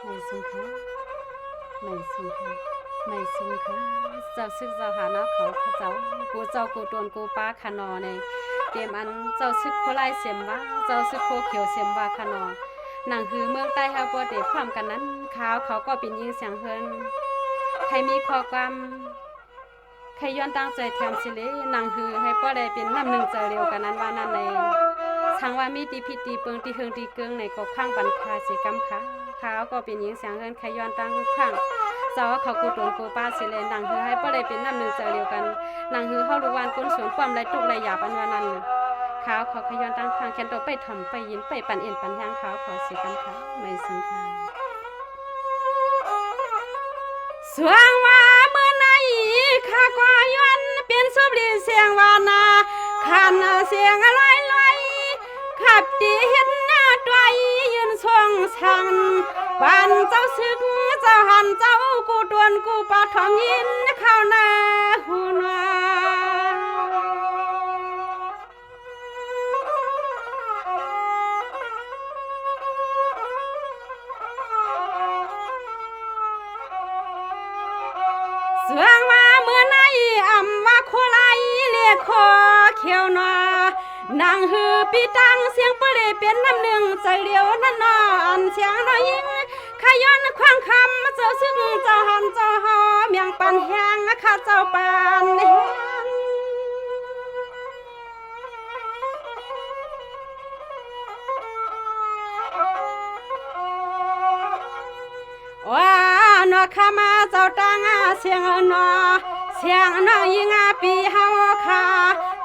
ไม่สงค่ะไม่สงค่ะไม่สงค่ะเจ้าซึกเจ้าหาเนาะเขาเจ้ากูเจ้ากูตวนกูป้าขนอในเตรียมอันเจ้าซึกโคไลเสียมว่าเจ้าซึกโคเขียวเสียมว่าขนอหนังหือเมืองใต้ฮาบัวเดพร้อมกันนั้นข่าวเขาก็เป็นยิงเสียงเฮินใครมีข้อความใครย้อนตั้งใจแถมสิเลหนังหือให้ป้อได้เป็นน้ำหนึ่งใจเร็วกันนั้นว่านั่นในทางว่ามีตีพิตีเปิงตีเฮิงตีเกิงในก็ข้างบันคาสิกรรมค่ะข่าวก็เป็นยิงเสียงเฮินใครย้อนตั้งข้างเจ้าเขากูตนกูป้าสิเลหนังหือให้ป้อได้เป็นน้ำหนึ่งใจเร็วกันหนังหือเฮาลูกวานก้นสวนความไรตุกไรหยาบอันว่านั้นขาวเขาขย้อนตั้งข้างแคนโตไปถ่อมไปยินไปปั่นเอ็นปั่นยางขาวขอสิกรรมค่ะไม่สงค่ะสวงว่าเมื่อไหนข้ากว่าย้อนเป็นสุบลีเสียงวานาขันเสียงอะไรลอยขับตีเห็นหน้าตัวยืนทรงชังบ้านเจ้าซึกเจ้าหันเจ้ากูตวนกูปาทอมยินเข้าหน้าหูนาเสืองมาเมื่อไหนอ่ำว่าโคไลเรียกคอเขียวนานางหือปีตังเสียงเปรเป็นน้ำหนึ่งใจเดียวนั่นนอนเสียงน้อยยิงขย้อนควางคำเจ้าซึ่งเจ้าหันเจ้าหอมยังปันแหงข้าเจ้าปานแหงว่าหนอข้ามาเจ้าตังเสียงหนอเสียงน้องยิงปีเฮาค่ะ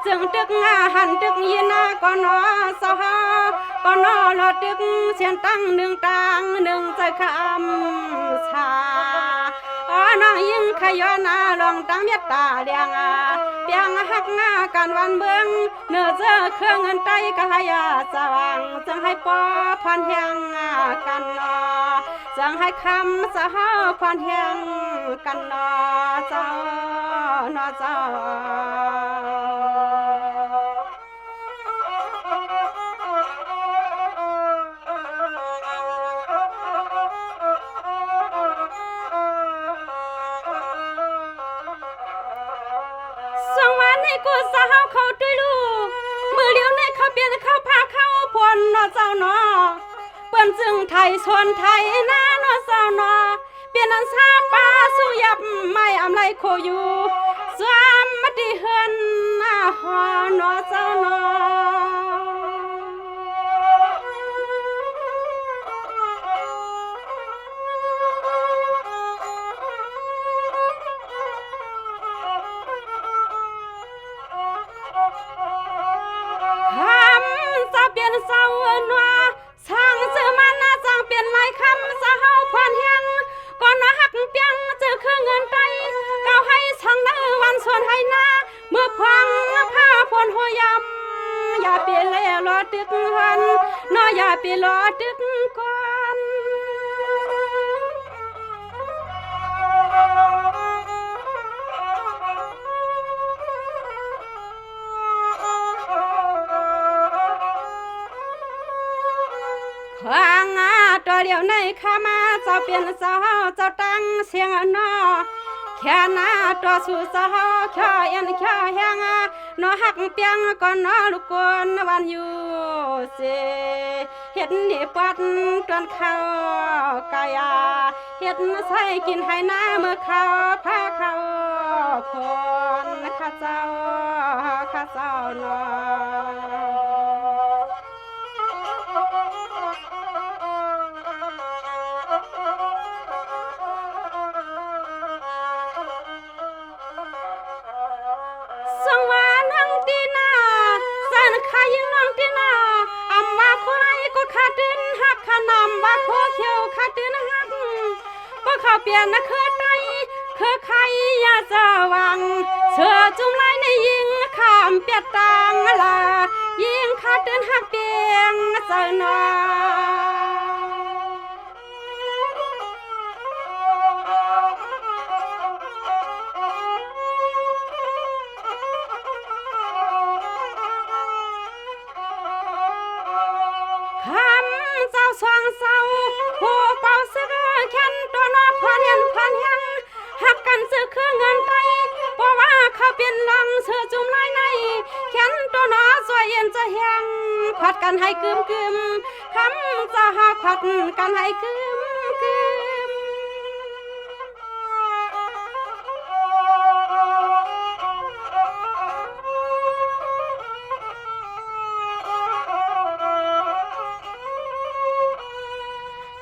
จึงตึกหันตึกยินก็นอสหก็นอรอตึกเสียงตั้งหนึ่งตังหนึ่งใจคำชาน้องยิงขย้อนลองตั้งเมียตาเลียงเปียงหักการวันเมืองเนื้อเจอเครื่องเงินไตก็ให้สว่างจึงให้ปอพันแหงกันนอจึงให้คำสหพันแหงกันนอเจ้านอเจ้าในกูสาวเขาด้วยลูกมือเลี้ยวในเขาเปลี่ยนเขาพาเขาพลนอเจ้านอเปิ้นจึงไทยชนไทยนานอเจ้านอเปลี่ยนอันซาปาสู้ยับไม่อำไรโคอยู่สวามมติเฮือนหอนอเจ้านอเปลี่ยนเศร้านัวช่างเจอมันจังเปลี่ยนหลายคำสะเฮาพรเฮียงก่อนหักเปียงเจอเครื่องเงินไปเก้าให้ช่างได้วันส่วนให้หน้าเมื่อพวังผ้าพลหัวยำอย่าเปลี่ยนเลยรอตึกหันน้ออย่าเปลี่ยนรอตึกก่อนตัวเดียวในข้ามาเจ้าเปลี่ยนสาวเจ้าตั้งเสียงนอแค่นาตัวสู่สาวแค่ยันแค่แหงนอหักเปียงก่อนนอลูกกวนวันอยู่เสเห็ดนี่ปัดตวนข้าวกายเห็ดใส่กินให้น้าเมื่อข้าวพาข้าวคนข้าเจ้านอสังวานังตีนาสันขายิงนังตีนาอำว่าโคไรก็ขาดดินหักขนำว่าโคเขียวขาดดินหักก็เขาเปลี่ยนเคอไตเคอไข่ยาสว่างเสือจุ่มไล่ในยิงขามเปียดตังลายิงขาดดินหักเปียงเจอนอสองเศร้าผู้เป่าเสือ พานยันพานยังหักกันซื้อเครื่องเงินไทยเพราะว่าเขาเป็นลังเสือจุ่มลายในแขนตัวหนอสวยเย็นจะแหงผัดกันให้กึมกึมคำจะหาผัดกันให้กึมกึม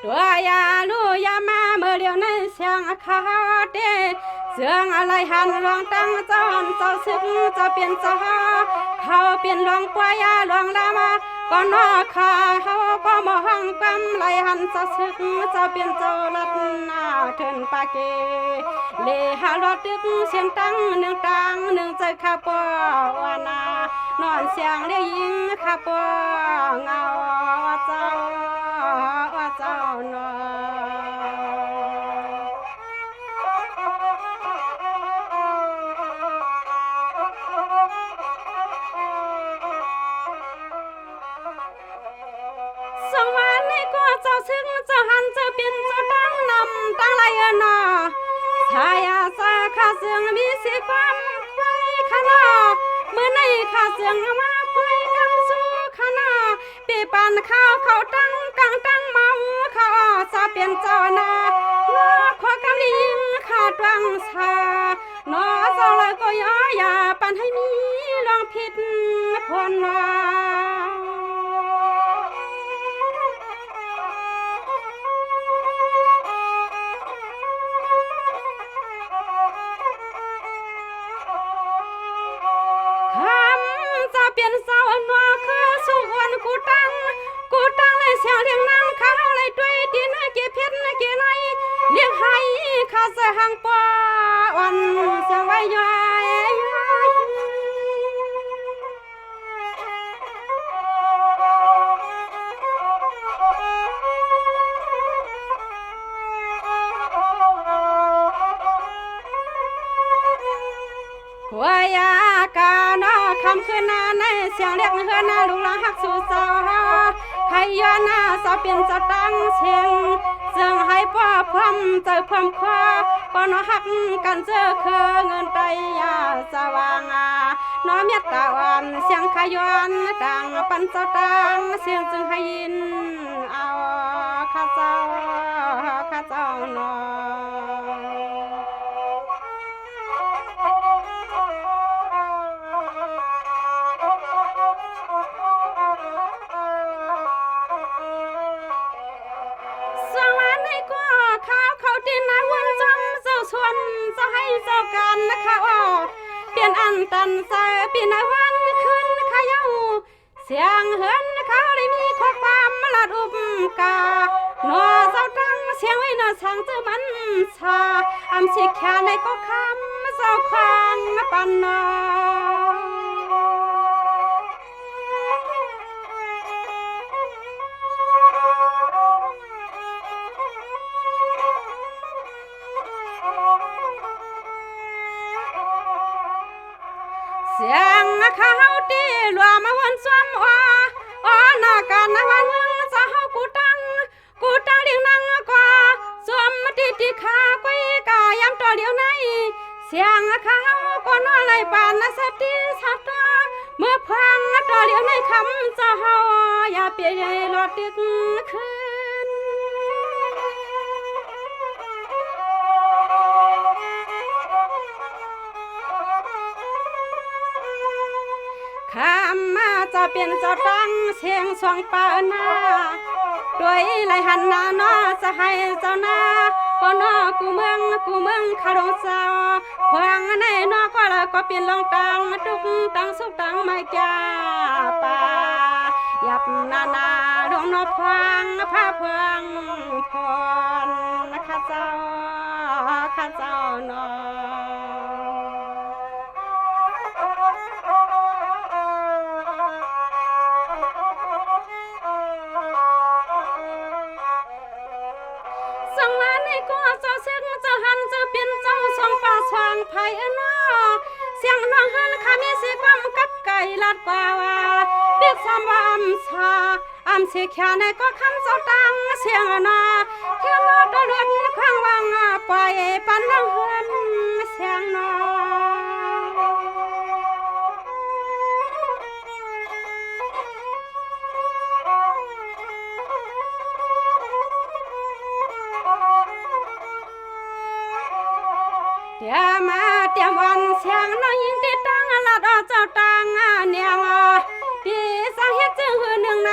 ตัวยาลูยามาเมื่อเดียวในเสียงขาเดเสียงอะไรหันรองตั้งจอนเจ้าซึกจะเปลี่ยนจะเขาเปลี่ยนรองปวยาลองลามาก่อนนอขาเขาก็มองกำไรหันจะซึกจะเปลี่ยนเจ้าลัดหน้าเถินปาเกเลหาลอดดึกเสียงตั้งหนึ่งตังหนึ่งใจขาปอวานานอนเสียงเรียยิงขาปอเงาเจ้าเจ้านอสวรรค์นี่ก็เจ้าซึ่งเจ้าหันเจ้าเป็นเจ้าตั้งนำตั้งไรนอชายาสาข้าเสียงมีสิความไฟขนาเมื่อในข้าเสียงมาไฟกันสู้ขนาปีปันข้าวเขาตั้งกังตั้งเมาข้าจะเป็นเจ้านาขอกำลิงข้าตรังชานอเจ้าเลยก็อย่าปันให้มีลองผิดพนนาเปลี่ยนสาวนัวคือสุวรรณกูตั้งเลยเสียงเรียงนางข้าวเลยด้วยดินเก็บเพชรเก็บไรเลี้ยงให้ข้าเสียหางปอวันเสียงไว้ย่อยหัวยากาเนาะคำคืนนาในเสียงเรียกเฮือนนาลูกหลานหักสู่สาวใครย้อนหน้าสาวเป็นจะตั้งเชียงเสียงให้พ่อพร้อมเจอพร้อมคว้าปอนหักกันเจอเคเงินไตยาสว่างน้อมยัดตะวันเสียงขย้อนดังปันเจ้าตังเสียงจึงให้ยินเอาข้าเจ้านอเขาดินนายวันจำเจ้าชวนจะให้เจ้ากันนะคะเปลี่ยนอันตันใส่เปลี่ยนนายวันขึ้นขยาวเสียงเหินเขาเลยมีข้อความมาลาดอุบกาหนอเจ้าตั้งเสียงไว้หนอช่างเจ้ามันชาอำสิแค่ในก็คำเจ้าคางปันนอเสียงเขาตีหลัวมาวันซ้ำหน้าการนะวันมึงจะเฮากูตั้งเลี้ยงนั่งกว่าสวมตีขากุ้ยกายำตัวเดียวในเสียงเขาก็นอนไหลปานนะสติสัตว์เมื่อพังตัวเดียวในคำจะเฮาอย่าเปียรอดดึกคืนข้ามมาจะเป็นเจ้าตั้งเสียงสองปานาด้วยไหลหันนาน้อจะให้เจ้านาปอนอกูเมืองข้าดงเจ้าพวงในนอก็ละก็เปลี่ยนลองตังทุกตังสุกตังไม่จ้าป่าหยับนาดวงนอพวงผ้าพวงพรข้าเจ้านอสังวานในก็เจ้าเสียงเจ้าหันเจ้าเป็นเจ้าสองป่าสองไผ่นอเสียงน้องหันข้ามีสิความกับไก่ลาดกว่าเปียกสามว่าอำเสียแค่ในก็คำเจ้าตังเสียงนอแค่นอตะลุนข้างวัง ปล่อยปันลังเฮือนเสียงนอเดี๋ยวมาเตรียมวันเสียงน้อยยิ่งติดตั้งลัดเจ้าตังเนี่ยดีสังเฮ็ดจึงหือหนึ่งใน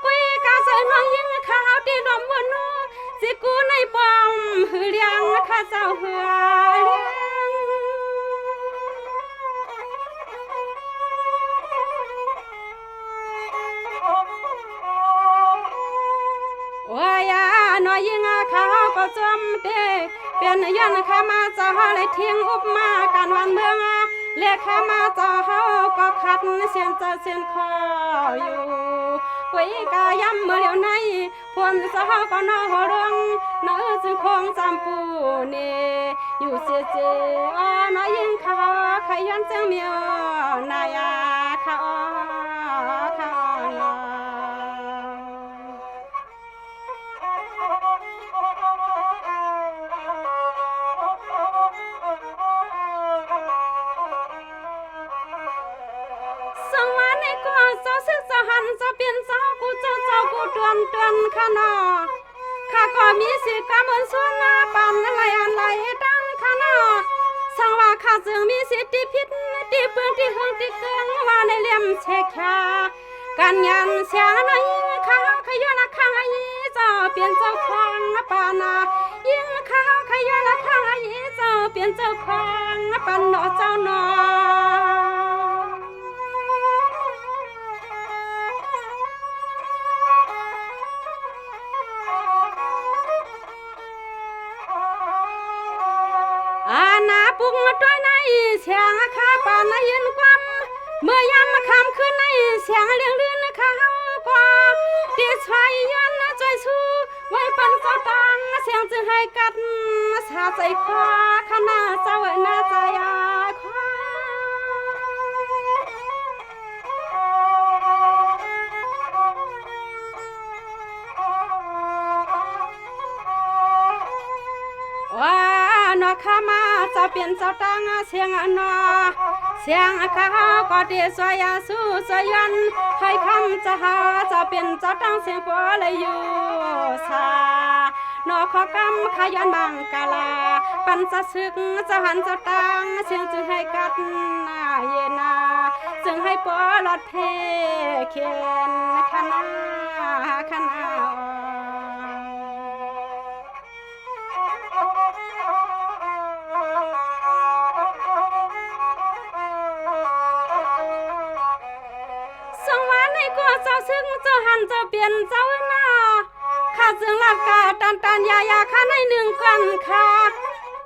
กุยกาใส่น้อยยิ่งข้าวตีลมวนนูสิกูในปอมหือเลี้ยงข้าเจ้าเหือเลี้ยงโอ้ยน้อยยิ่งข้าวก็จมเตเป็นยันข้ามาเจ้าเลยทิ้งอุบมาการวันเมืองเรียกข้ามาเจ้าก็ขัดเสียนเจ้าเสียนคออยู่กุยกายำเมื่อเดียวในพวนเจ้าก็นอหัวรวงน้อจึงคงจำปูนี่อยู่เสียเจ้าน้อยยิ่งข้าใครยันจึงเมียวนายข้าเจ้าซึกเจ้าหันเจ้าเปลี่ยนเจ้ากูเจ้ากูเตือนข้านอข้าก็มีสิกรรมส่วนปันอะไรตั้งข้านอสังว่าข้าจึงมีสิทธิพิษที่เปื้อนที่หึงที่เกิงว่าในเลี่ยมเชคาการงานเสียงน้อยข้าขยันข้างไอ้เจ้าเปลี่ยนเจ้าของปานายิ่งข้าขยันข้างไอ้เจ้าเปลี่ยนเจ้าของปันนอเจ้านอนาปุงตัวในเสียงข้าป่านในยืนความเมื่อยามคำขึ้นในเสียงเลี้ยงเลื่อนข้ากว่าตีชายยันใจสู้ไว้ปันเจ้าตังเสียงจึงให้กัดสาใจคว้าขนาเจ้าหน้าใจคว้าว้านอข้ามาจะเปลี่ยนเจ้าตังเสียงนอเสียงข้าก็ดีสวยสู้สวยยันให้คำจะหาจะเปลี่ยนเจ้าตังเสียงปัวเลยอยู่สานอขอกำขยันบังกาลาปันจะซึกจะหันเจ้าตังเสียงจึงให้กัดนาเยนาจึงให้ปัวหลอดเพเขียนขนาเจ้าซึ่งเจ้าหันเจ้าเปลี่ยนเจ้าหน้าข้าจึงลักกาตันยาข้าในหนึ่งกันข้า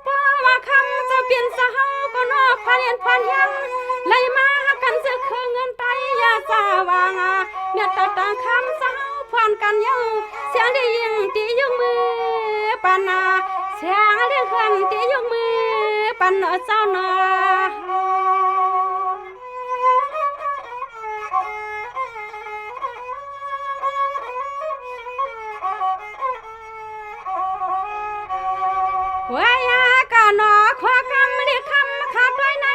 ป้าว่าคำเจ้าเปลี่ยนเจ้าก็นอกพันยันเลยมากันจะคืนเงินไตยาสาวางเนี่ยต่างคำเจ้าพวนกันยังเสียงได้ยิงตียกมือปานาเสียงได้เคลื่อนตียกมือปันเจ้านาว่ายากะนอขวากำเรียกคำขาดไว้ใน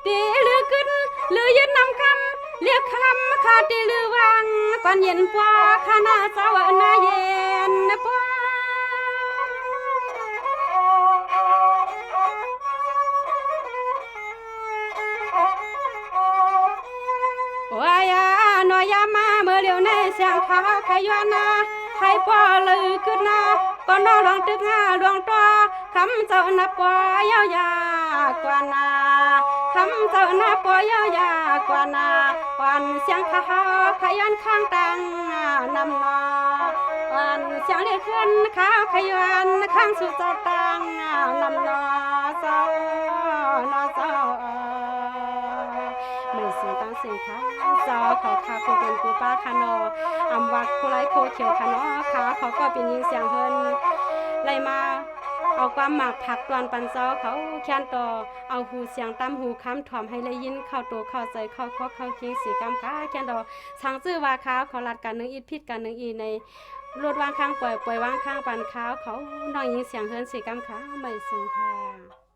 ตีลือขึ้นลือยืนนำคำเรียกคำขาดตีลือวางก่อนเย็นปัวขณะเจ้าหน้าเย็นปัวว่ายานอยามาเมื่อเดียวในเสียงขาขยานาให้ปัวลือขึ้นนาก็นอลองตึกดวงตัวคำเจ้าหน้าปอยาวยากว่านาคำเจ้าหน้าปอยาวยากว่านาวันเสียงข้าขยันข้างตังนำนอวันเสียงเรียกขึ้นข้าขยันข้างสุดเจ้าตังนำนอเจ้านอเจ้าไม่เสียงตั้งเสียงข้าเจ้าขอข้าคงเป็นกูป้าคานออำวัดโคไลโคเขียวคานอขาเขาก็เป็นยิงเสียงเฮินไล่มาเอาความหมากผักตอนปันเจ้าเขาแค้นต่อเอาหูเสียงตามหูค้ำถ่อมให้เลยยินเข้าตัวเข้าใจเข้าคอเข้าเคียงสีกำค้าแค้นต่อช่างชื่อว่าค้าเขาลัดกันนึงอีพิษกันนึงอีใน รถวางข้างปล่อยวางข้างปันขาวเขาน้องยิงเสียงเฮือนสีกำขาไม่สูงค่ะ